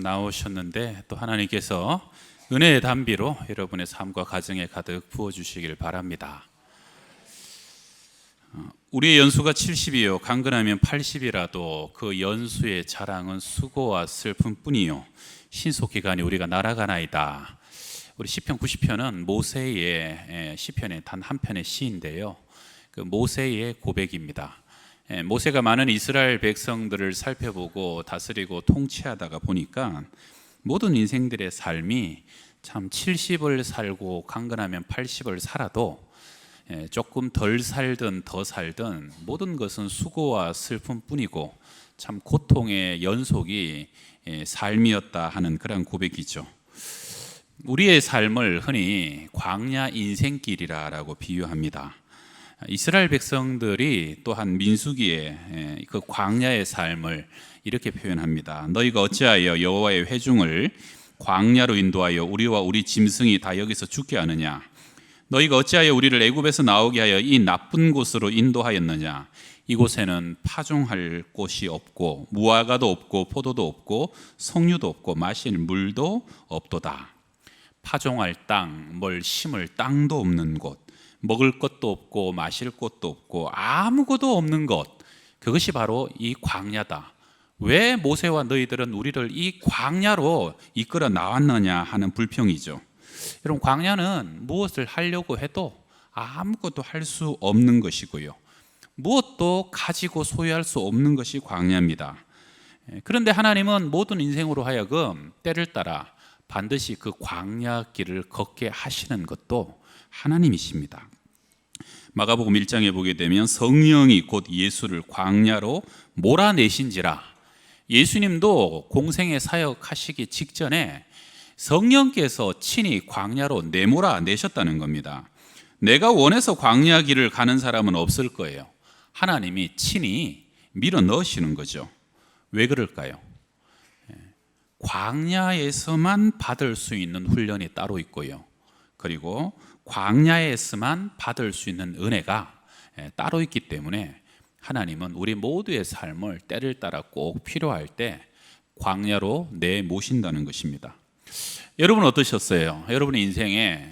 나오셨는데 또 하나님께서 은혜의 담비로 여러분의 삶과 가정에 가득 부어주시길 바랍니다. 우리의 연수가 70이요 강건하면 80이라도 그 연수의 자랑은 수고와 슬픔뿐이요 신속기간이 우리가 날아가나이다. 우리 시편 90편은 모세의 시편의 단 한 편의 시인데요, 그 모세의 고백입니다. 모세가 많은 이스라엘 백성들을 살펴보고 다스리고 통치하다가 보니까 모든 인생들의 삶이 참 70을 살고 강건하면 80을 살아도 조금 덜 살든 더 살든 모든 것은 수고와 슬픔뿐이고 참 고통의 연속이 삶이었다 하는 그런 고백이죠. 우리의 삶을 흔히 광야 인생길이라고 비유합니다. 이스라엘 백성들이 또한 민수기에 그 광야의 삶을 이렇게 표현합니다. 너희가 어찌하여 여호와의 회중을 광야로 인도하여 우리와 우리 짐승이 다 여기서 죽게 하느냐? 너희가 어찌하여 우리를 애굽에서 나오게 하여 이 나쁜 곳으로 인도하였느냐? 이곳에는 파종할 곳이 없고 무화과도 없고 포도도 없고 석류도 없고 마실 물도 없도다. 파종할 땅, 뭘 심을 땅도 없는 곳, 먹을 것도 없고 마실 것도 없고 아무것도 없는 것, 그것이 바로 이 광야다. 왜 모세와 너희들은 우리를 이 광야로 이끌어 나왔느냐 하는 불평이죠. 여러분, 광야는 무엇을 하려고 해도 아무것도 할 수 없는 것이고요, 무엇도 가지고 소유할 수 없는 것이 광야입니다. 그런데 하나님은 모든 인생으로 하여금 때를 따라 반드시 그 광야 길을 걷게 하시는 것도 하나님이십니다. 마가복음 1장에 보게 되면 성령이 곧 예수를 광야로 몰아내신지라. 예수님도 공생의 사역하시기 직전에 성령께서 친히 광야로 내몰아내셨다는 겁니다. 내가 원해서 광야 길을 가는 사람은 없을 거예요. 하나님이 친히 밀어 넣으시는 거죠. 왜 그럴까요? 광야에서만 받을 수 있는 훈련이 따로 있고요, 그리고 광야에서만 받을 수 있는 은혜가 따로 있기 때문에 하나님은 우리 모두의 삶을 때를 따라 꼭 필요할 때 광야로 내모신다는 것입니다. 여러분 어떠셨어요? 여러분의 인생에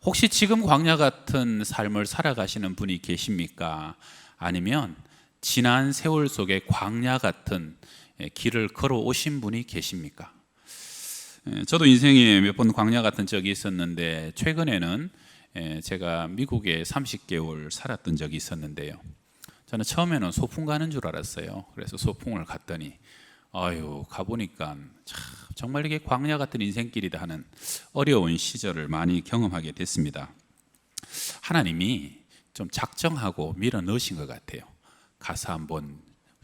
혹시 지금 광야 같은 삶을 살아가시는 분이 계십니까? 아니면 지난 세월 속에 광야 같은 길을 걸어오신 분이 계십니까? 저도 인생에 몇 번 광야 같은 적이 있었는데 최근에는 제가 미국에 30개월 살았던 적이 있었는데요, 저는 처음에는 소풍 가는 줄 알았어요. 그래서 소풍을 갔더니 가보니까 정말 이게 광야 같은 인생길이다 하는 어려운 시절을 많이 경험하게 됐습니다. 하나님이 좀 작정하고 밀어 넣으신 것 같아요. 가서 한번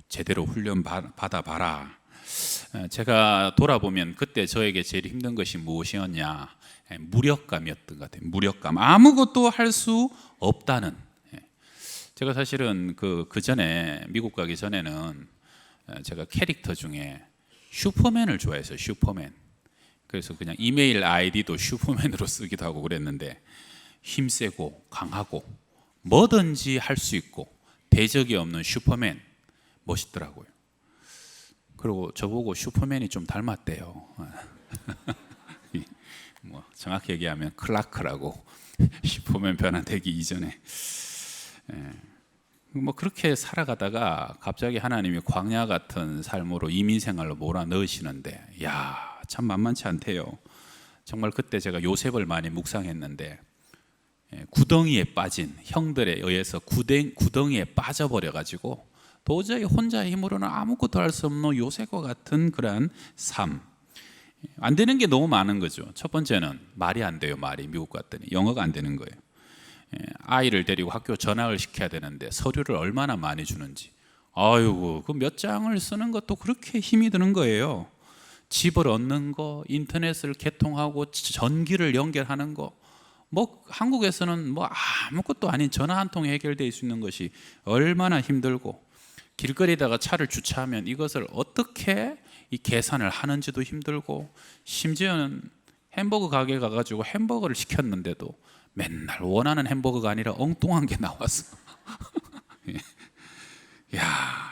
제대로 훈련 받아봐라. 제가 돌아보면 그때 저에게 제일 힘든 것이 무엇이었냐? 무력감이었던 것 같아요. 무력감, 아무것도 할 수 없다는. 제가 사실은 그 전에 미국 가기 전에는 제가 캐릭터 중에 슈퍼맨을 좋아해서 슈퍼맨. 그래서 그냥 이메일 아이디도 슈퍼맨으로 쓰기도 하고 그랬는데, 힘세고 강하고 뭐든지 할 수 있고 대적이 없는 슈퍼맨 멋있더라고요. 그리고 저보고 슈퍼맨이 좀 닮았대요. 뭐 정확히 얘기하면 클라크라고, 슈퍼맨 변화되기 이전에. 뭐 그렇게 살아가다가 갑자기 하나님이 광야 같은 삶으로 이민생활로 몰아넣으시는데, 참 만만치 않대요. 정말 그때 제가 요셉을 많이 묵상했는데, 구덩이에 빠진 형들에 의해서 구덩이에 빠져버려가지고 도저히 혼자의 힘으로는 아무것도 할 수 없는 요셉과 같은 그런 삶. 안 되는 게 너무 많은 거죠. 첫 번째는 말이 안 돼요. 미국 갔더니 영어가 안 되는 거예요. 아이를 데리고 학교 전학을 시켜야 되는데 서류를 얼마나 많이 주는지, 그 몇 장을 쓰는 것도 그렇게 힘이 드는 거예요. 집을 얻는 거, 인터넷을 개통하고 전기를 연결하는 거, 뭐 한국에서는 뭐 아무것도 아닌 전화 한 통에 해결될 수 있는 것이 얼마나 힘들고, 길거리에다가 차를 주차하면 이것을 어떻게 이 계산을 하는지도 힘들고, 심지어는 햄버거 가게 가가지고 햄버거를 시켰는데도 맨날 원하는 햄버거가 아니라 엉뚱한 게 나왔어.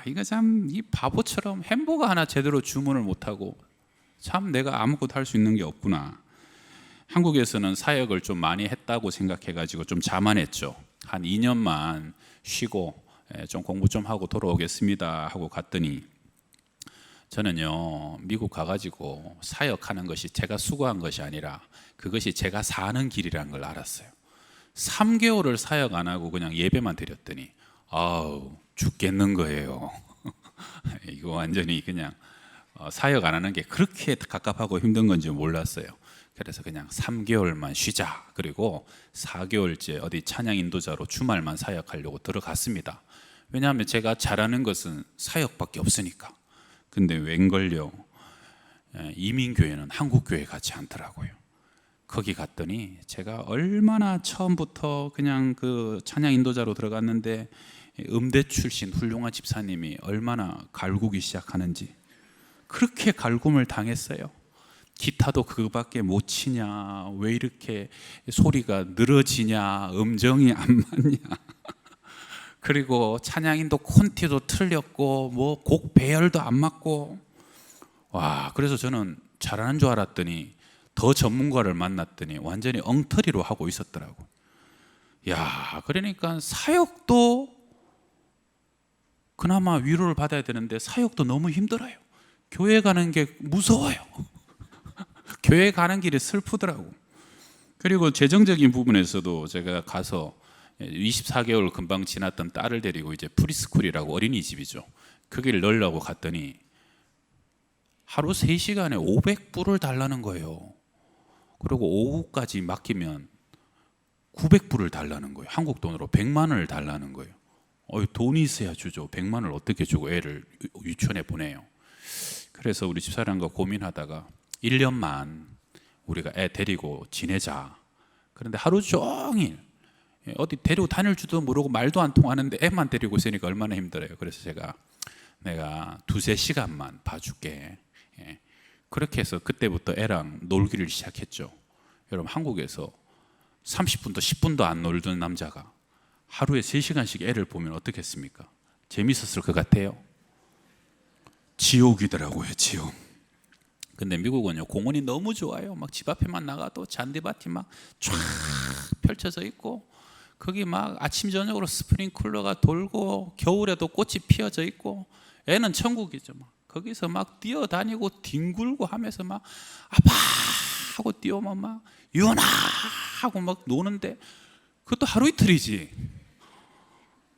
이거 참 이 바보처럼 햄버거 하나 제대로 주문을 못하고 참 내가 아무것도 할 수 있는 게 없구나. 한국에서는 사역을 좀 많이 했다고 생각해가지고 좀 자만했죠. 한 2년만 쉬고 좀 공부 좀 하고 돌아오겠습니다 하고 갔더니, 저는요 미국 가가지고 사역하는 것이 제가 수고한 것이 아니라 그것이 제가 사는 길이라는 걸 알았어요. 3개월을 사역 안 하고 그냥 예배만 드렸더니 아우 죽겠는 거예요. 이거 완전히 그냥 사역 안 하는 게 그렇게 갑갑하고 힘든 건지 몰랐어요. 그래서 그냥 3개월만 쉬자. 그리고 4개월째 어디 찬양 인도자로 주말만 사역하려고 들어갔습니다. 왜냐하면 제가 잘하는 것은 사역밖에 없으니까. 근데 웬걸요, 이민교회는 한국교회 같지 않더라고요. 거기 갔더니 제가 얼마나 처음부터 그냥 그 찬양 인도자로 들어갔는데 음대 출신 훌륭한 집사님이 얼마나 갈구기 시작하는지, 그렇게 갈굼을 당했어요. 기타도 그거밖에 못 치냐, 왜 이렇게 소리가 늘어지냐, 음정이 안 맞냐, 그리고 찬양인도 콘티도 틀렸고 뭐 곡 배열도 안 맞고, 와, 그래서 저는 잘하는 줄 알았더니 더 전문가를 만났더니 완전히 엉터리로 하고 있었더라고. 야, 그러니까 사역도 그나마 위로를 받아야 되는데 사역도 너무 힘들어요. 교회 가는 게 무서워요. 교회 가는 길이 슬프더라고. 그리고 재정적인 부분에서도 제가 가서 24개월 금방 지났던 딸을 데리고 이제 프리스쿨이라고 어린이집이죠, 거기를 넣으려고 갔더니 하루 3시간에 500불을 달라는 거예요. 그리고 오후까지 맡기면 900불을 달라는 거예요. 한국 돈으로 100만 원을 달라는 거예요. 돈이 있어야 주죠. 100만 원을 어떻게 주고 애를 유치원에 보내요. 그래서 우리 집사람과 고민하다가 1년만 우리가 애 데리고 지내자. 그런데 하루 종일 어디 데리고 다닐 줄도 모르고 말도 안 통하는데 애만 데리고 있으니까 얼마나 힘들어요. 그래서 내가 2-3시간만 봐줄게. 그렇게 해서 그때부터 애랑 놀기를 시작했죠. 여러분, 한국에서 30분도 10분도 안 놀던 남자가 하루에 3시간씩 애를 보면 어떻겠습니까? 재밌었을 것 같아요? 지옥이더라고요, 지옥. 근데 미국은요, 공원이 너무 좋아요. 막 집 앞에만 나가도 잔디밭이 막 쫙 펼쳐져 있고, 거기 막 아침 저녁으로 스프링클러가 돌고, 겨울에도 꽃이 피어져 있고, 애는 천국이죠. 막 거기서 막 뛰어다니고 뒹굴고 하면서 막 아빠 하고 뛰어오면 막 유나 하고 막 노는데, 그것도 하루 이틀이지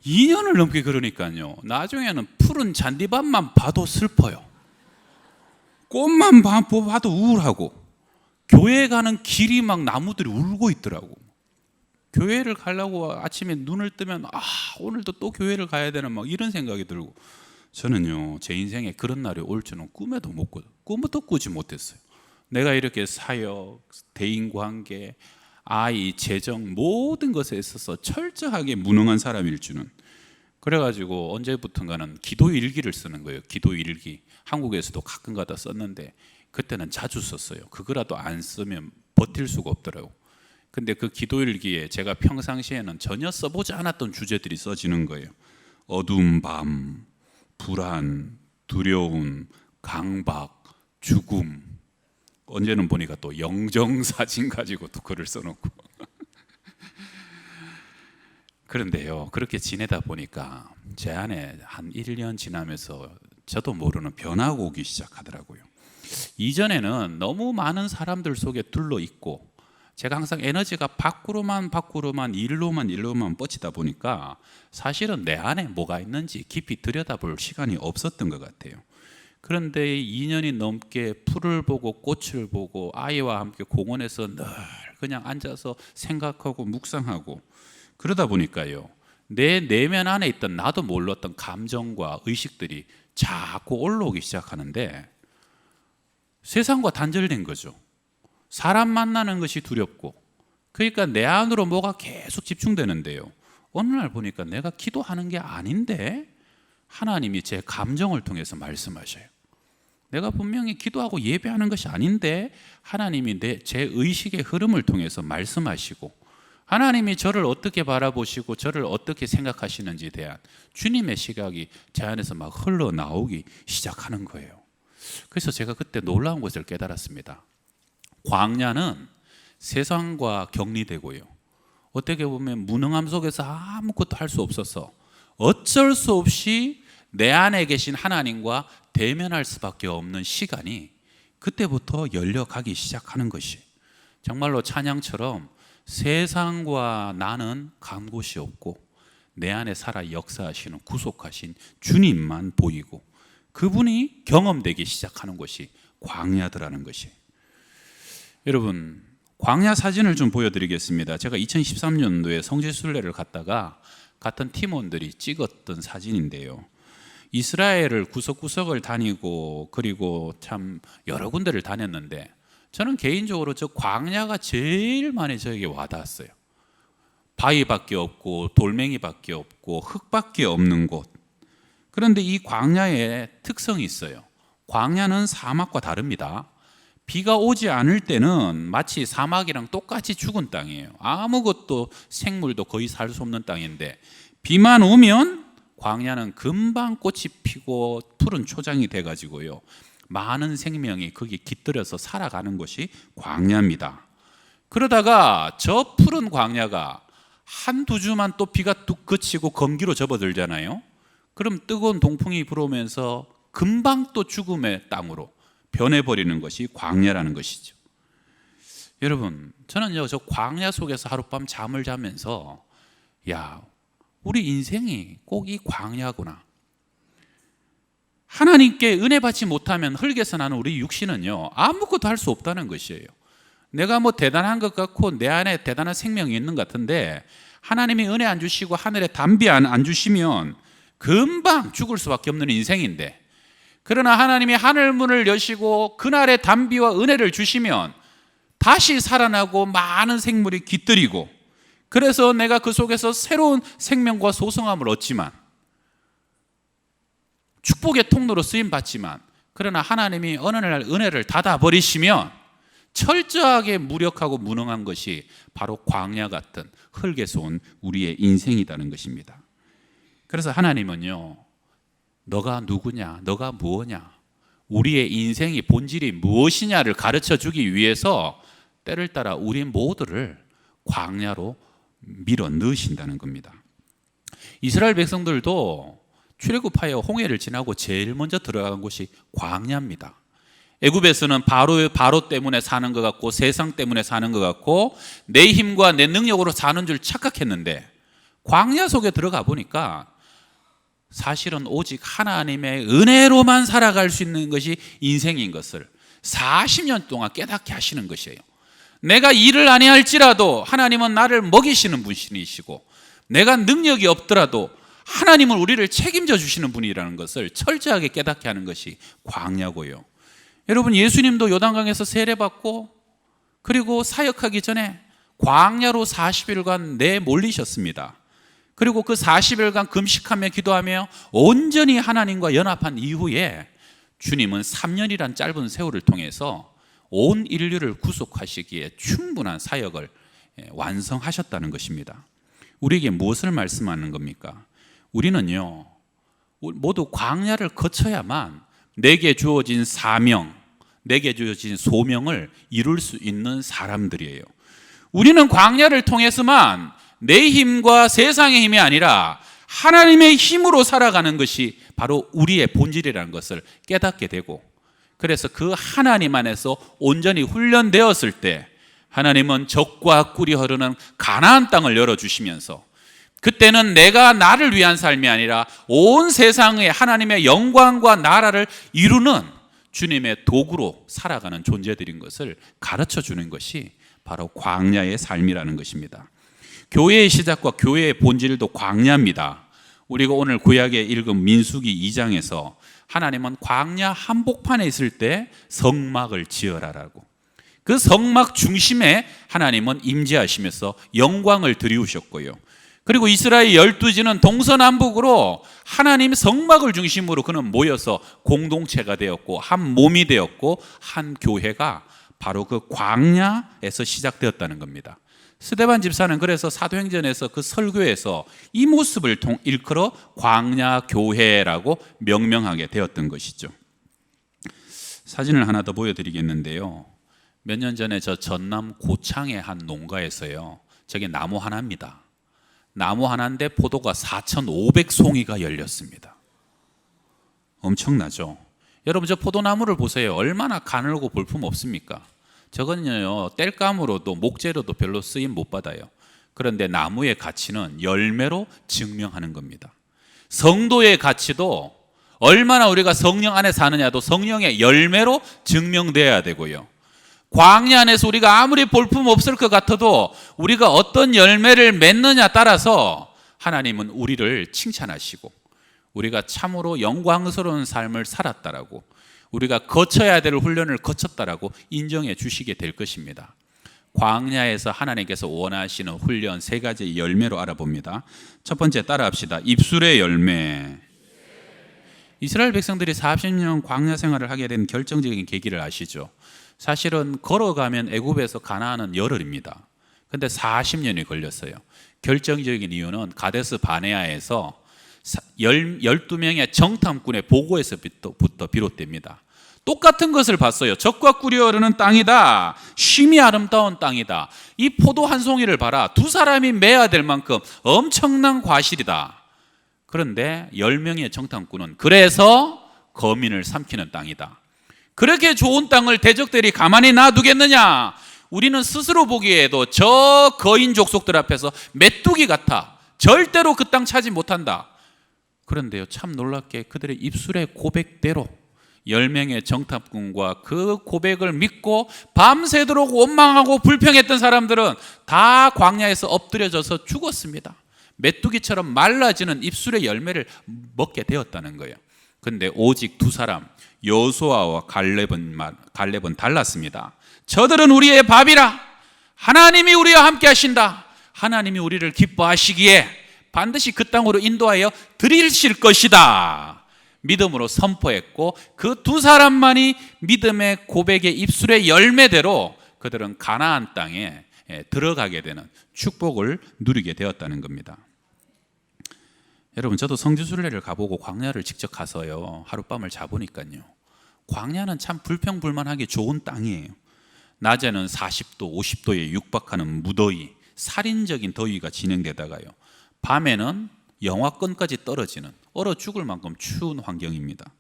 2년을 넘게. 그러니까요, 나중에는 푸른 잔디밭만 봐도 슬퍼요. 꽃만 봐도 우울하고, 교회 가는 길이 막 나무들이 울고 있더라고. 교회를 가려고 아침에 눈을 뜨면 오늘도 또 교회를 가야 되나 막 이런 생각이 들고, 저는요 제 인생에 그런 날이 올 줄은 꿈도 꾸지 못했어요. 내가 이렇게 사역, 대인관계, 아이, 재정 모든 것에 있어서 철저하게 무능한 사람일 줄은. 그래가지고 언제부턴가는 기도일기를 쓰는 거예요. 기도일기. 한국에서도 가끔가다 썼는데 그때는 자주 썼어요. 그거라도 안 쓰면 버틸 수가 없더라고요. 근데 그 기도일기에 제가 평상시에는 전혀 써보지 않았던 주제들이 써지는 거예요. 어두운 밤, 불안, 두려움, 강박, 죽음. 언제는 보니까 또 영정사진 가지고 또 글을 써놓고. 그런데요, 그렇게 지내다 보니까 제 안에 한 1년 지나면서 저도 모르는 변화가 오기 시작하더라고요. 이전에는 너무 많은 사람들 속에 둘러 있고, 제가 항상 에너지가 밖으로만 일로만 뻗치다 보니까 사실은 내 안에 뭐가 있는지 깊이 들여다볼 시간이 없었던 것 같아요. 그런데 2년이 넘게 풀을 보고 꽃을 보고 아이와 함께 공원에서 늘 그냥 앉아서 생각하고 묵상하고, 그러다 보니까요, 내 내면 안에 있던 나도 몰랐던 감정과 의식들이 자꾸 올라오기 시작하는데 세상과 단절된 거죠. 사람 만나는 것이 두렵고, 그러니까 내 안으로 뭐가 계속 집중되는데요, 어느 날 보니까 내가 기도하는 게 아닌데 하나님이 제 감정을 통해서 말씀하셔요. 내가 분명히 기도하고 예배하는 것이 아닌데 하나님이 제 의식의 흐름을 통해서 말씀하시고, 하나님이 저를 어떻게 바라보시고 저를 어떻게 생각하시는지에 대한 주님의 시각이 제 안에서 막 흘러나오기 시작하는 거예요. 그래서 제가 그때 놀라운 것을 깨달았습니다. 광야는 세상과 격리되고요, 어떻게 보면 무능함 속에서 아무것도 할 수 없어서 어쩔 수 없이 내 안에 계신 하나님과 대면할 수밖에 없는 시간이 그때부터 열려가기 시작하는 것이, 정말로 찬양처럼 세상과 나는 간 곳이 없고 내 안에 살아 역사하시는 구속하신 주님만 보이고 그분이 경험되기 시작하는 것이 광야더라는 것이. 여러분, 광야 사진을 좀 보여드리겠습니다. 제가 2013년도에 성지순례를 갔다가 같은 팀원들이 찍었던 사진인데요, 이스라엘을 구석구석을 다니고 그리고 참 여러 군데를 다녔는데 저는 개인적으로 저 광야가 제일 많이 저에게 와닿았어요. 바위밖에 없고 돌멩이밖에 없고 흙밖에 없는 곳. 그런데 이 광야에 특성이 있어요. 광야는 사막과 다릅니다. 비가 오지 않을 때는 마치 사막이랑 똑같이 죽은 땅이에요. 아무것도 생물도 거의 살 수 없는 땅인데 비만 오면 광야는 금방 꽃이 피고 푸른 초장이 돼가지고요, 많은 생명이 거기 깃들여서 살아가는 것이 광야입니다. 그러다가 저 푸른 광야가 한두 주만 또 비가 뚝 그치고 건기로 접어들잖아요. 그럼 뜨거운 동풍이 불어오면서 금방 또 죽음의 땅으로 변해버리는 것이 광야라는 것이죠. 여러분, 저는요, 저 광야 속에서 하룻밤 잠을 자면서 우리 인생이 꼭 이 광야구나. 하나님께 은혜 받지 못하면 흙에서 나는 우리 육신은요, 아무것도 할 수 없다는 것이에요. 내가 뭐 대단한 것 같고 내 안에 대단한 생명이 있는 것 같은데 하나님이 은혜 안 주시고 하늘에 담비 안 주시면 금방 죽을 수밖에 없는 인생인데, 그러나 하나님이 하늘 문을 여시고 그날의 담비와 은혜를 주시면 다시 살아나고 많은 생물이 깃들이고, 그래서 내가 그 속에서 새로운 생명과 소성함을 얻지만, 축복의 통로로 쓰임받지만, 그러나 하나님이 어느 날 은혜를 닫아버리시면 철저하게 무력하고 무능한 것이 바로 광야 같은 흙에서 온 우리의 인생이라는 것입니다. 그래서 하나님은요, 너가 누구냐, 너가 무엇냐, 우리의 인생이 본질이 무엇이냐를 가르쳐 주기 위해서 때를 따라 우리 모두를 광야로 밀어 넣으신다는 겁니다. 이스라엘 백성들도 출애굽하여 홍해를 지나고 제일 먼저 들어간 곳이 광야입니다. 애굽에서는 바로 때문에 사는 것 같고 세상 때문에 사는 것 같고 내 힘과 내 능력으로 사는 줄 착각했는데, 광야 속에 들어가 보니까 사실은 오직 하나님의 은혜로만 살아갈 수 있는 것이 인생인 것을 40년 동안 깨닫게 하시는 것이에요. 내가 일을 안 해야 할지라도 하나님은 나를 먹이시는 분이시고, 내가 능력이 없더라도 하나님은 우리를 책임져 주시는 분이라는 것을 철저하게 깨닫게 하는 것이 광야고요. 여러분, 예수님도 요단강에서 세례받고 그리고 사역하기 전에 광야로 40일간 내몰리셨습니다. 그리고 그 40일간 금식하며 기도하며 온전히 하나님과 연합한 이후에 주님은 3년이란 짧은 세월을 통해서 온 인류를 구속하시기에 충분한 사역을 완성하셨다는 것입니다. 우리에게 무엇을 말씀하는 겁니까? 우리는요, 모두 광야를 거쳐야만 내게 주어진 사명, 내게 주어진 소명을 이룰 수 있는 사람들이에요. 우리는 광야를 통해서만 내 힘과 세상의 힘이 아니라 하나님의 힘으로 살아가는 것이 바로 우리의 본질이라는 것을 깨닫게 되고, 그래서 그 하나님 안에서 온전히 훈련되었을 때 하나님은 적과 꿀이 흐르는 가나안 땅을 열어주시면서, 그때는 내가 나를 위한 삶이 아니라 온 세상에 하나님의 영광과 나라를 이루는 주님의 도구로 살아가는 존재들인 것을 가르쳐 주는 것이 바로 광야의 삶이라는 것입니다. 교회의 시작과 교회의 본질도 광야입니다. 우리가 오늘 구약에 읽은 민수기 2장에서 하나님은 광야 한복판에 있을 때 성막을 지어라라고, 그 성막 중심에 하나님은 임재하시면서 영광을 드리우셨고요. 그리고 이스라엘 12지는 동서남북으로 하나님 성막을 중심으로 그는 모여서 공동체가 되었고 한 몸이 되었고 한 교회가 바로 그 광야에서 시작되었다는 겁니다. 스데반 집사는 그래서 사도행전에서 그 설교에서 이 모습을 일컬어 광야 교회라고 명명하게 되었던 것이죠. 사진을 하나 더 보여드리겠는데요. 몇 년 전에 저 전남 고창의 한 농가에서요, 저게 나무 하나입니다. 나무 하나인데 포도가 4,500송이가 열렸습니다. 엄청나죠? 여러분, 저 포도나무를 보세요. 얼마나 가늘고 볼품 없습니까? 저건요, 땔감으로도 목재로도 별로 쓰임 못 받아요. 그런데 나무의 가치는 열매로 증명하는 겁니다. 성도의 가치도 얼마나 우리가 성령 안에 사느냐도 성령의 열매로 증명돼야 되고요. 광야 안에서 우리가 아무리 볼품 없을 것 같아도 우리가 어떤 열매를 맺느냐 따라서 하나님은 우리를 칭찬하시고, 우리가 참으로 영광스러운 삶을 살았다라고, 우리가 거쳐야 될 훈련을 거쳤다라고 인정해 주시게 될 것입니다. 광야에서 하나님께서 원하시는 훈련 3가지 열매로 알아봅니다. 첫 번째, 따라합시다. 입술의 열매. 이스라엘 백성들이 40년 광야 생활을 하게 된 결정적인 계기를 아시죠? 사실은 걸어가면 애굽에서 가나안은 열흘입니다. 근데 40년이 걸렸어요. 결정적인 이유는 가데스 바네아에서 12명의 정탐꾼의 보고에서부터 비롯됩니다. 똑같은 것을 봤어요. 적과 꿀이 흐르는 땅이다. 쉼이 아름다운 땅이다. 이 포도 한 송이를 봐라. 2사람이 매야 될 만큼 엄청난 과실이다. 그런데 10명의 정탐꾼은 그래서 거민을 삼키는 땅이다. 그렇게 좋은 땅을 대적들이 가만히 놔두겠느냐? 우리는 스스로 보기에도 저 거인 족속들 앞에서 메뚜기 같아. 절대로 그 땅 차지 못한다. 그런데요, 참 놀랍게 그들의 입술의 고백대로 10명의 정탐꾼과 그 고백을 믿고 밤새도록 원망하고 불평했던 사람들은 다 광야에서 엎드려져서 죽었습니다. 메뚜기처럼 말라지는 입술의 열매를 먹게 되었다는 거예요. 그런데 오직 2사람, 여호수아와 갈렙은 달랐습니다. 저들은 우리의 밥이라. 하나님이 우리와 함께 하신다. 하나님이 우리를 기뻐하시기에 반드시 그 땅으로 인도하여 드리실 것이다. 믿음으로 선포했고, 그 2사람만이 믿음의 고백의 입술의 열매대로 그들은 가나안 땅에 들어가게 되는 축복을 누리게 되었다는 겁니다. 여러분, 저도 성지순례를 가보고 광야를 직접 가서요, 하룻밤을 자보니까요, 광야는 참 불평불만하기 좋은 땅이에요. 낮에는 40도, 50도에 육박하는 무더위, 살인적인 더위가 진행되다가요, 밤에는 영하권까지 떨어지는 얼어 죽을 만큼 추운 환경입니다.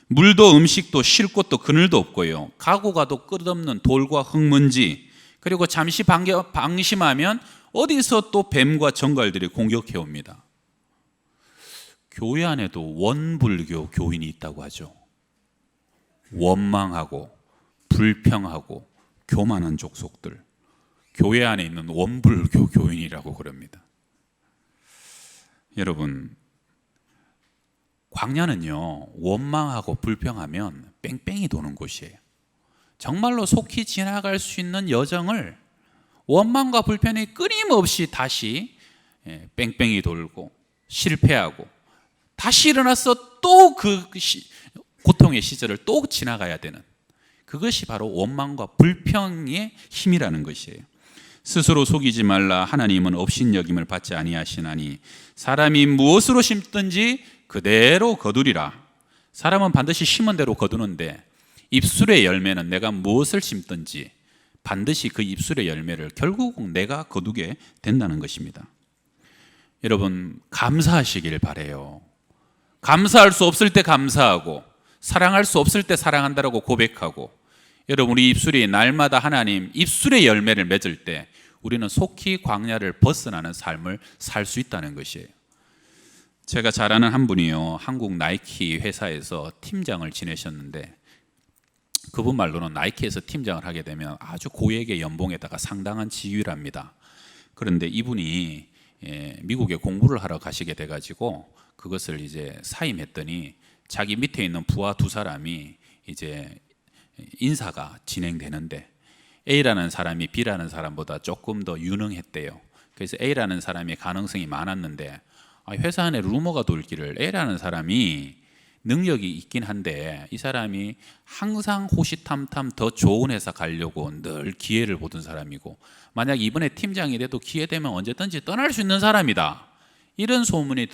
물도 음식도 쉴 곳도 그늘도 없고요, 가고 가도 끝없는 돌과 흙먼지, 그리고 잠시 방심하면 어디서 또 뱀과 정갈들이 공격해 옵니다. 교회 안에도 원불교 교인이 있다고 하죠. 원망하고 불평하고 교만한 족속들, 교회 안에 있는 원불교 교인이라고 그럽니다. 여러분, 광야는요, 원망하고 불평하면 뺑뺑이 도는 곳이에요. 정말로 속히 지나갈 수 있는 여정을 원망과 불평이 끊임없이 다시 뺑뺑이 돌고 실패하고 다시 일어나서 또 그 고통의 시절을 또 지나가야 되는, 그것이 바로 원망과 불평의 힘이라는 것이에요. 스스로 속이지 말라. 하나님은 업신여김을 받지 아니하시나니 사람이 무엇으로 심든지 그대로 거두리라. 사람은 반드시 심은 대로 거두는데 입술의 열매는 내가 무엇을 심든지 반드시 그 입술의 열매를 결국 내가 거두게 된다는 것입니다. 여러분, 감사하시길 바라요. 감사할 수 없을 때 감사하고, 사랑할 수 없을 때 사랑한다라고 고백하고, 여러분, 우리 입술이 날마다 하나님 입술의 열매를 맺을 때 우리는 속히 광야를 벗어나는 삶을 살 수 있다는 것이에요. 제가 잘 아는 한 분이요, 한국 나이키 회사에서 팀장을 지내셨는데, 그분 말로는 나이키에서 팀장을 하게 되면 아주 고액의 연봉에다가 상당한 지위랍니다. 그런데 이분이 미국에 공부를 하러 가시게 돼가지고 그것을 이제 사임했더니 자기 밑에 있는 부하 2사람이 이제 인사가 진행되는데 A라는 사람이 B라는 사람보다 조금 더 유능했대요. 그래서 A라는 사람이 가능성이 많았는데 회사 안에 루머가 돌기를 A라는 사람이 능력이 있긴 한데 이 사람이 항상 호시탐탐 더 좋은 회사 가려고 늘 기회를 보던 사람이고, 만약 이번에 팀장이 돼도 기회 되면 언제든지 떠날 수 있는 사람이다, 이런 소문이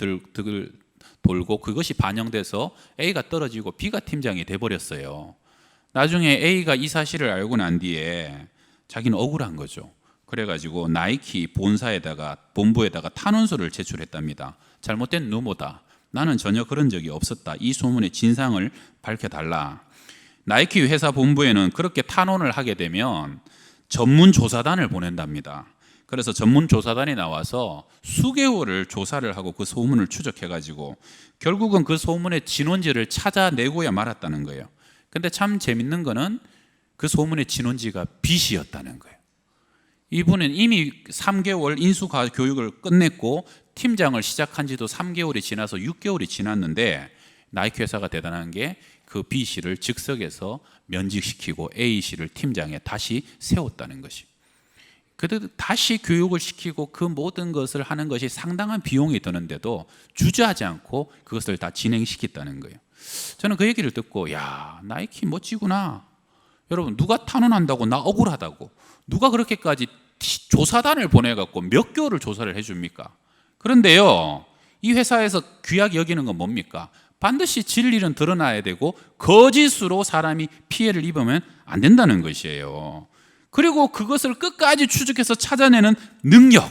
돌고 그것이 반영돼서 A가 떨어지고 B가 팀장이 돼버렸어요. 나중에 A가 이 사실을 알고 난 뒤에 자기는 억울한 거죠. 그래가지고 나이키 본부에다가 탄원서를 제출했답니다. 잘못된 루머다. 나는 전혀 그런 적이 없었다. 이 소문의 진상을 밝혀달라. 나이키 회사 본부에는 그렇게 탄원을 하게 되면 전문 조사단을 보낸답니다. 그래서 전문 조사단이 나와서 수개월을 조사를 하고 그 소문을 추적해가지고 결국은 그 소문의 진원지를 찾아내고야 말았다는 거예요. 근데 참 재밌는 거는 그 소문의 진원지가 B씨였다는 거예요. 이분은 이미 3개월 인수가 교육을 끝냈고 팀장을 시작한 지도 3개월이 지나서 6개월이 지났는데 나이키 회사가 대단한 게 그 B씨를 즉석에서 면직시키고 A씨를 팀장에 다시 세웠다는 것이. 그래도 다시 교육을 시키고 그 모든 것을 하는 것이 상당한 비용이 드는데도 주저하지 않고 그것을 다 진행시켰다는 거예요. 저는 그 얘기를 듣고 야, 나이키 멋지구나. 여러분, 누가 탄원한다고 나 억울하다고 누가 그렇게까지 조사단을 보내갖고 몇 개월을 조사를 해줍니까? 그런데요, 이 회사에서 귀하게 여기는 건 뭡니까? 반드시 진리는 드러나야 되고 거짓으로 사람이 피해를 입으면 안 된다는 것이에요. 그리고 그것을 끝까지 추적해서 찾아내는 능력,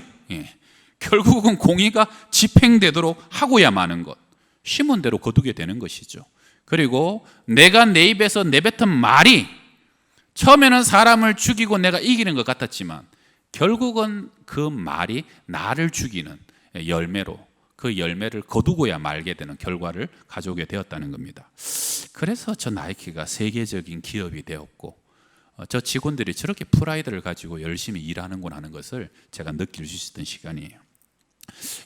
결국은 공의가 집행되도록 하고야 마는 것, 심은 대로 거두게 되는 것이죠. 그리고 내가 내 입에서 내뱉은 말이 처음에는 사람을 죽이고 내가 이기는 것 같았지만 결국은 그 말이 나를 죽이는 열매로 그 열매를 거두고야 말게 되는 결과를 가져오게 되었다는 겁니다. 그래서 저 나이키가 세계적인 기업이 되었고 저 직원들이 저렇게 프라이드를 가지고 열심히 일하는구나 하는 것을 제가 느낄 수 있었던 시간이에요.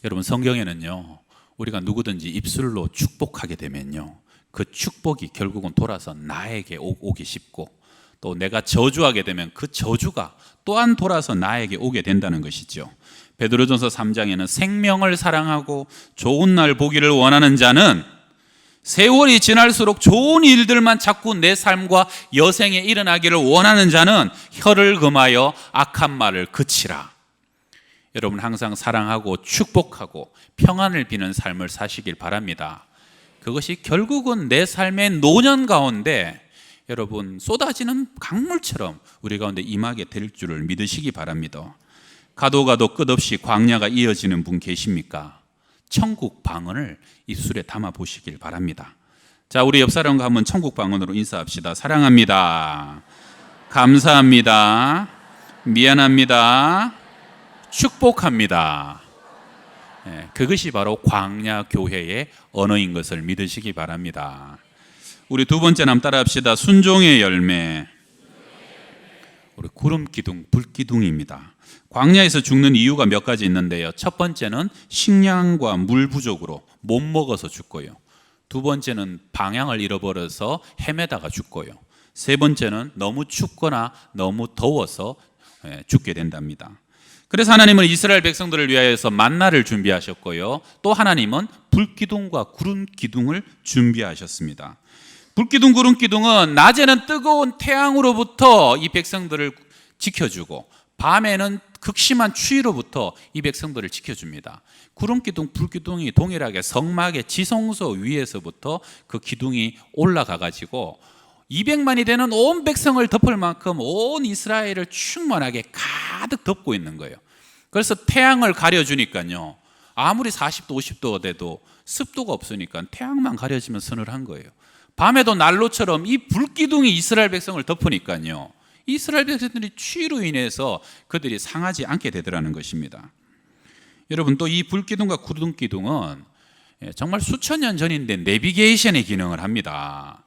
여러분, 성경에는요, 우리가 누구든지 입술로 축복하게 되면요, 그 축복이 결국은 돌아서 나에게 오기 쉽고 또 내가 저주하게 되면 그 저주가 또한 돌아서 나에게 오게 된다는 것이죠. 베드로전서 3장에는 생명을 사랑하고 좋은 날 보기를 원하는 자는 세월이 지날수록 좋은 일들만 자꾸 내 삶과 여생에 일어나기를 원하는 자는 혀를 금하여 악한 말을 그치라. 여러분, 항상 사랑하고 축복하고 평안을 비는 삶을 사시길 바랍니다. 그것이 결국은 내 삶의 노년 가운데 여러분 쏟아지는 강물처럼 우리 가운데 임하게 될 줄을 믿으시기 바랍니다. 가도 가도 끝없이 광야가 이어지는 분 계십니까? 천국 방언을 입술에 담아 보시길 바랍니다. 자, 우리 옆 사람과 한번 천국 방언으로 인사합시다. 사랑합니다. 감사합니다. 미안합니다. 축복합니다. 그것이 바로 광야 교회의 언어인 것을 믿으시기 바랍니다. 우리 두 번째 남 따라합시다. 순종의 열매. 우리 구름 기둥, 불 기둥입니다. 광야에서 죽는 이유가 몇 가지 있는데요. 첫 번째는 식량과 물 부족으로 못 먹어서 죽고요. 두 번째는 방향을 잃어버려서 헤매다가 죽고요. 세 번째는 너무 춥거나 너무 더워서 죽게 된답니다. 그래서 하나님은 이스라엘 백성들을 위하여서 만나를 준비하셨고요. 또 하나님은 불기둥과 구름기둥을 준비하셨습니다. 불기둥, 구름기둥은 낮에는 뜨거운 태양으로부터 이 백성들을 지켜주고 밤에는 극심한 추위로부터 이 백성들을 지켜줍니다. 구름기둥, 불기둥이 동일하게 성막의 지성소 위에서부터 그 기둥이 올라가가지고 200만이 되는 온 백성을 덮을 만큼 온 이스라엘을 충만하게 가득 덮고 있는 거예요. 그래서 태양을 가려주니까요, 아무리 40도 50도가 돼도 습도가 없으니까 태양만 가려지면 서늘한 거예요. 밤에도 난로처럼 이 불기둥이 이스라엘 백성을 덮으니까요, 이스라엘 백성들이 추위로 인해서 그들이 상하지 않게 되더라는 것입니다. 여러분, 또 이 불기둥과 구름기둥은 정말 수천 년 전인데 내비게이션의 기능을 합니다.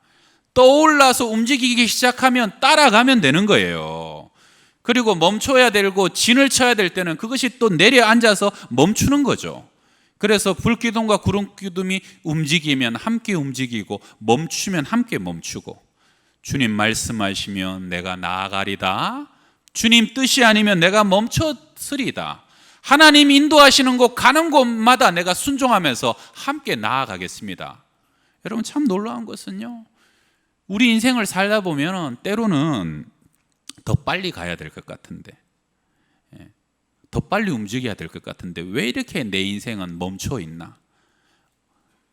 떠올라서 움직이기 시작하면 따라가면 되는 거예요. 그리고 멈춰야 되고 진을 쳐야 될 때는 그것이 또 내려앉아서 멈추는 거죠. 그래서 불기둥과 구름기둥이 움직이면 함께 움직이고 멈추면 함께 멈추고, 주님 말씀하시면 내가 나아가리다, 주님 뜻이 아니면 내가 멈춰서리다, 하나님 인도하시는 곳 가는 곳마다 내가 순종하면서 함께 나아가겠습니다. 여러분, 참 놀라운 것은요, 우리 인생을 살다 보면 때로는 더 빨리 가야 될 것 같은데, 더 빨리 움직여야 될 것 같은데 왜 이렇게 내 인생은 멈춰 있나?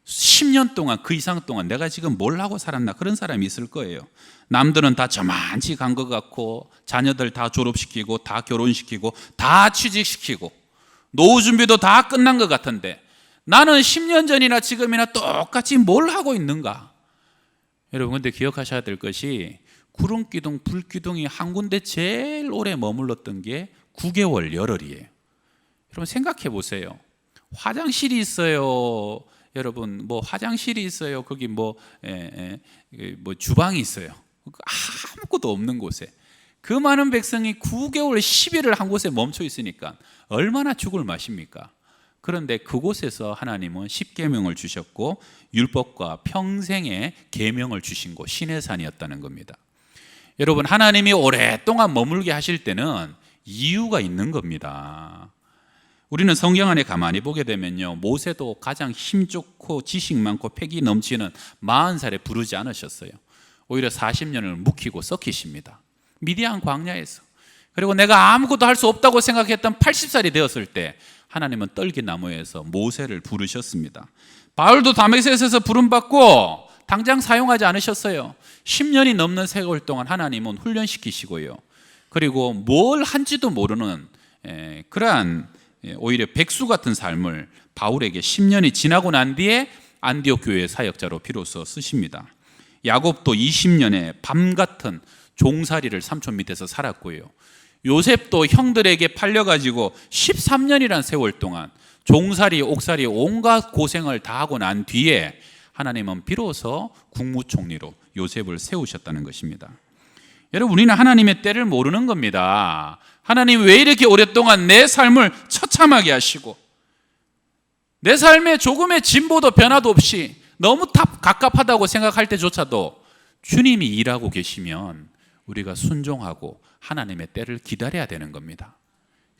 10년 동안 그 이상 동안 내가 지금 뭘 하고 살았나 그런 사람이 있을 거예요. 남들은 다 저만치 간 것 같고 자녀들 다 졸업시키고 다 결혼시키고 다 취직시키고 노후 준비도 다 끝난 것 같은데 나는 10년 전이나 지금이나 똑같이 뭘 하고 있는가? 여러분 근데 기억하셔야 될 것이 구름기둥, 불기둥이 한 군데 제일 오래 머물렀던 게 9개월 열흘이에요. 여러분 생각해 보세요. 화장실이 있어요. 여러분 뭐 화장실이 있어요. 거기 뭐 주방이 있어요. 아무것도 없는 곳에 그 많은 백성이 9개월 10일을 한 곳에 멈춰 있으니까 얼마나 죽을 맛입니까? 그런데 그곳에서 하나님은 십계명을 주셨고 율법과 평생의 계명을 주신 곳 시내산이었다는 겁니다. 여러분 하나님이 오랫동안 머물게 하실 때는 이유가 있는 겁니다. 우리는 성경 안에 가만히 보게 되면요, 모세도 가장 힘 좋고 지식 많고 패기 넘치는 40살에 부르지 않으셨어요. 오히려 40년을 묵히고 썩히십니다. 미디안 광야에서. 그리고 내가 아무것도 할 수 없다고 생각했던 80살이 되었을 때 하나님은 떨기나무에서 모세를 부르셨습니다. 바울도 다메섹에서 부름받고 당장 사용하지 않으셨어요. 10년이 넘는 세월 동안 하나님은 훈련시키시고요, 그리고 뭘 한지도 모르는 그러한 오히려 백수 같은 삶을 바울에게 10년이 지나고 난 뒤에 안디옥 교회의 사역자로 비로소 쓰십니다. 야곱도 20년의 밤 같은 종살이를 삼촌 밑에서 살았고요, 요셉도 형들에게 팔려가지고 13년이란 세월 동안 종살이, 옥살이 온갖 고생을 다 하고 난 뒤에 하나님은 비로소 국무총리로 요셉을 세우셨다는 것입니다. 여러분 우리는 하나님의 때를 모르는 겁니다. 하나님 왜 이렇게 오랫동안 내 삶을 처참하게 하시고 내 삶에 조금의 진보도 변화도 없이 너무 갑갑하다고 생각할 때조차도 주님이 일하고 계시면 우리가 순종하고 하나님의 때를 기다려야 되는 겁니다.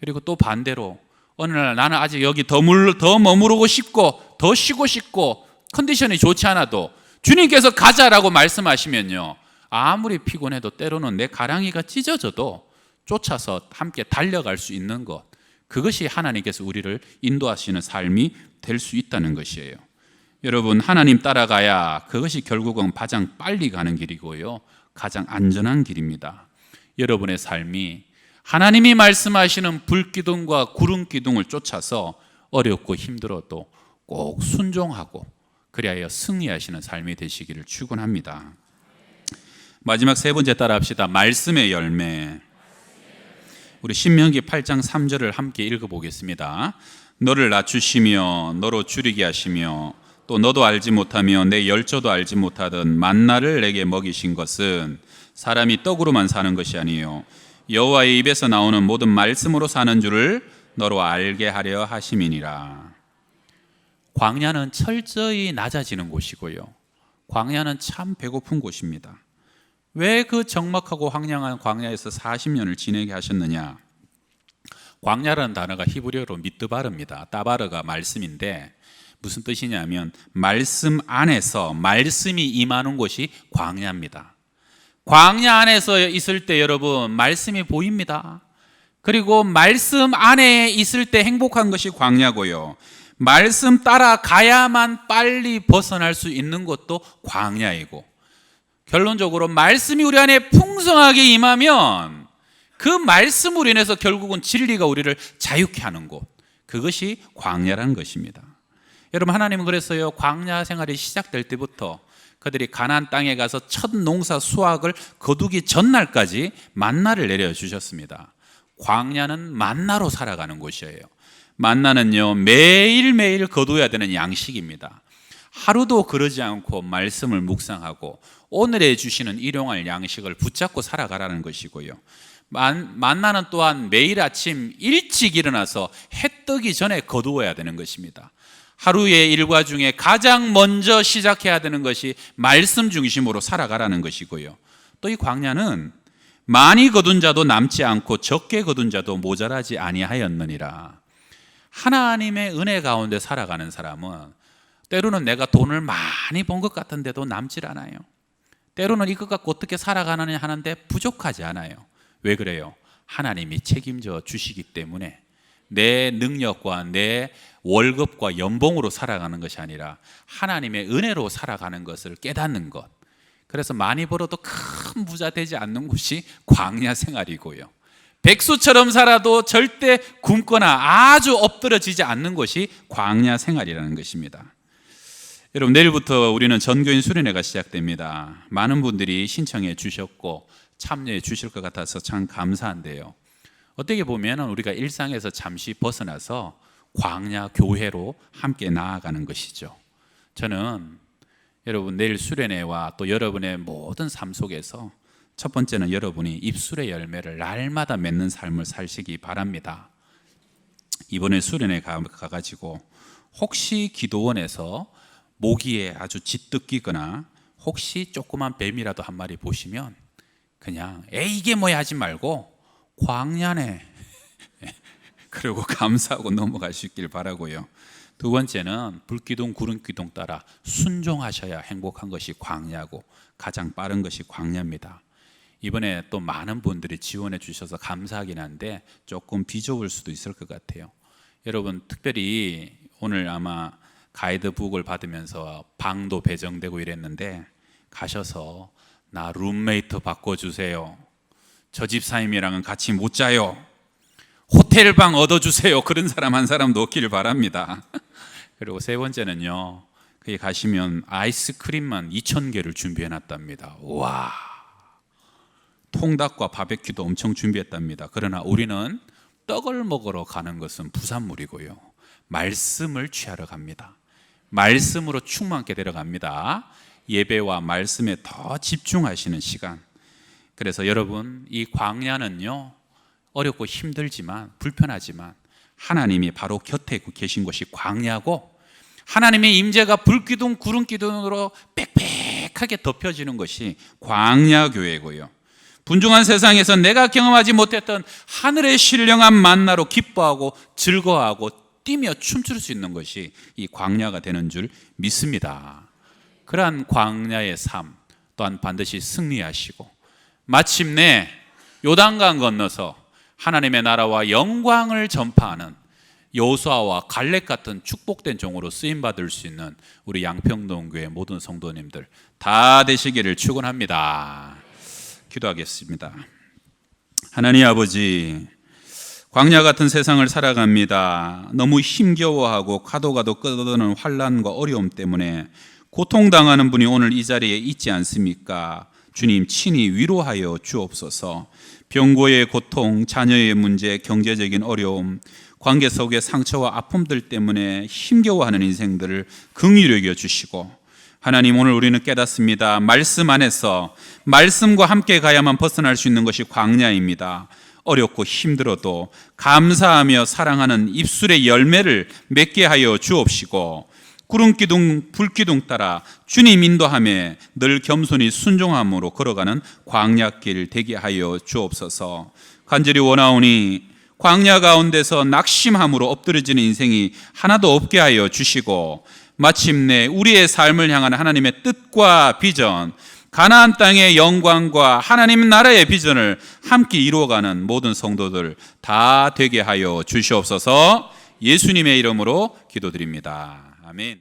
그리고 또 반대로 어느 날 나는 아직 여기 더 머무르고 싶고 더 쉬고 싶고 컨디션이 좋지 않아도 주님께서 가자라고 말씀하시면요, 아무리 피곤해도 때로는 내 가랑이가 찢어져도 쫓아서 함께 달려갈 수 있는 것, 그것이 하나님께서 우리를 인도하시는 삶이 될 수 있다는 것이에요. 여러분 하나님 따라가야 그것이 결국은 가장 빨리 가는 길이고요, 가장 안전한 길입니다. 여러분의 삶이 하나님이 말씀하시는 불기둥과 구름기둥을 쫓아서 어렵고 힘들어도 꼭 순종하고 그리하여 승리하시는 삶이 되시기를 축원합니다. 마지막 세 번째 따라 합시다. 말씀의 열매. 우리 신명기 8장 3절을 함께 읽어보겠습니다. 너를 낮추시며 너로 줄이게 하시며 또 너도 알지 못하며 내 열조도 알지 못하던 만나를 내게 먹이신 것은 사람이 떡으로만 사는 것이 아니요 여호와의 입에서 나오는 모든 말씀으로 사는 줄을 너로 알게 하려 하심이니라. 광야는 철저히 낮아지는 곳이고요, 광야는 참 배고픈 곳입니다. 왜 그 적막하고 황량한 광야에서 40년을 지내게 하셨느냐? 광야라는 단어가 히브리어로 미드바르입니다. 따바르가 말씀인데 무슨 뜻이냐면 말씀 안에서 말씀이 임하는 곳이 광야입니다. 광야 안에서 있을 때 여러분 말씀이 보입니다. 그리고 말씀 안에 있을 때 행복한 것이 광야고요, 말씀 따라가야만 빨리 벗어날 수 있는 것도 광야이고, 결론적으로 말씀이 우리 안에 풍성하게 임하면 그 말씀으로 인해서 결국은 진리가 우리를 자유케 하는 곳, 그것이 광야라는 것입니다. 여러분 하나님은 그랬어요. 광야 생활이 시작될 때부터 그들이 가나안 땅에 가서 첫 농사 수확을 거두기 전날까지 만나를 내려주셨습니다. 광야는 만나로 살아가는 곳이에요. 만나는요 매일매일 거두어야 되는 양식입니다. 하루도 그러지 않고 말씀을 묵상하고 오늘에 주시는 일용할 양식을 붙잡고 살아가라는 것이고요, 만나는 또한 매일 아침 일찍 일어나서 해 뜨기 전에 거두어야 되는 것입니다. 하루의 일과 중에 가장 먼저 시작해야 되는 것이 말씀 중심으로 살아가라는 것이고요, 또 이 광야는 많이 거둔 자도 남지 않고 적게 거둔 자도 모자라지 아니하였느니라. 하나님의 은혜 가운데 살아가는 사람은 때로는 내가 돈을 많이 번 것 같은데도 남질 않아요. 때로는 이것 갖고 어떻게 살아가느냐 하는데 부족하지 않아요. 왜 그래요? 하나님이 책임져 주시기 때문에 내 능력과 내 월급과 연봉으로 살아가는 것이 아니라 하나님의 은혜로 살아가는 것을 깨닫는 것. 그래서 많이 벌어도 큰 부자 되지 않는 곳이 광야 생활이고요. 백수처럼 살아도 절대 굶거나 아주 엎드러지지 않는 것이 광야 생활이라는 것입니다. 여러분, 내일부터 우리는 전교인 수련회가 시작됩니다. 많은 분들이 신청해 주셨고 참여해 주실 것 같아서 참 감사한데요. 어떻게 보면 우리가 일상에서 잠시 벗어나서 광야 교회로 함께 나아가는 것이죠. 저는 여러분 내일 수련회와 또 여러분의 모든 삶 속에서 첫 번째는 여러분이 입술의 열매를 날마다 맺는 삶을 사시기 바랍니다. 이번에 수련회 가가지고 혹시 기도원에서 모기에 아주 짙뜯기거나 혹시 조그만 뱀이라도 한 마리 보시면 그냥 에이 이게 뭐야 하지 말고 광야네 그리고 감사하고 넘어가시길 바라고요. 두 번째는 불기둥 구름기둥 따라 순종하셔야 행복한 것이 광야고 가장 빠른 것이 광야입니다. 이번에 또 많은 분들이 지원해 주셔서 감사하긴 한데 조금 비좁을 수도 있을 것 같아요. 여러분 특별히 오늘 아마 가이드북을 받으면서 방도 배정되고 이랬는데 가셔서 나 룸메이트 바꿔주세요. 저 집사님이랑은 같이 못 자요. 호텔방 얻어주세요. 그런 사람 한 사람도 없기를 바랍니다. 그리고 세 번째는요, 거기 가시면 아이스크림만 2,000개를 준비해 놨답니다. 와, 통닭과 바베큐도 엄청 준비했답니다. 그러나 우리는 떡을 먹으러 가는 것은 부산물이고요, 말씀을 취하러 갑니다. 말씀으로 충만케 데려갑니다. 예배와 말씀에 더 집중하시는 시간. 그래서 여러분, 이 광야는요 어렵고 힘들지만 불편하지만 하나님이 바로 곁에 계신 것이 광야고, 하나님의 임재가 불기둥 구름기둥으로 빽빽하게 덮여지는 것이 광야교회고요. 분중한 세상에서 내가 경험하지 못했던 하늘의 신령한 만나로 기뻐하고 즐거워하고 뛰며 춤출 수 있는 것이 이 광야가 되는 줄 믿습니다. 그러한 광야의 삶 또한 반드시 승리하시고 마침내 요단강 건너서 하나님의 나라와 영광을 전파하는 여호수아와 갈렙 같은 축복된 종으로 쓰임받을 수 있는 우리 양평동교회 모든 성도님들 다 되시기를 축원합니다. 기도하겠습니다. 하나님 아버지, 광야 같은 세상을 살아갑니다. 너무 힘겨워하고 가도 끝없는 환난과 어려움 때문에 고통당하는 분이 오늘 이 자리에 있지 않습니까? 주님 친히 위로하여 주옵소서. 병고의 고통, 자녀의 문제, 경제적인 어려움, 관계 속의 상처와 아픔들 때문에 힘겨워하는 인생들을 긍휼히 여겨 주시고, 하나님 오늘 우리는 깨닫습니다. 말씀 안에서 말씀과 함께 가야만 벗어날 수 있는 것이 광야입니다. 어렵고 힘들어도 감사하며 사랑하는 입술의 열매를 맺게 하여 주옵시고, 구름기둥 불기둥 따라 주님 인도함에 늘 겸손히 순종함으로 걸어가는 광야길 되게 하여 주옵소서. 간절히 원하오니 광야 가운데서 낙심함으로 엎드려지는 인생이 하나도 없게 하여 주시고, 마침내 우리의 삶을 향한 하나님의 뜻과 비전, 가나안 땅의 영광과 하나님 나라의 비전을 함께 이루어가는 모든 성도들 다 되게 하여 주시옵소서. 예수님의 이름으로 기도드립니다. 아멘.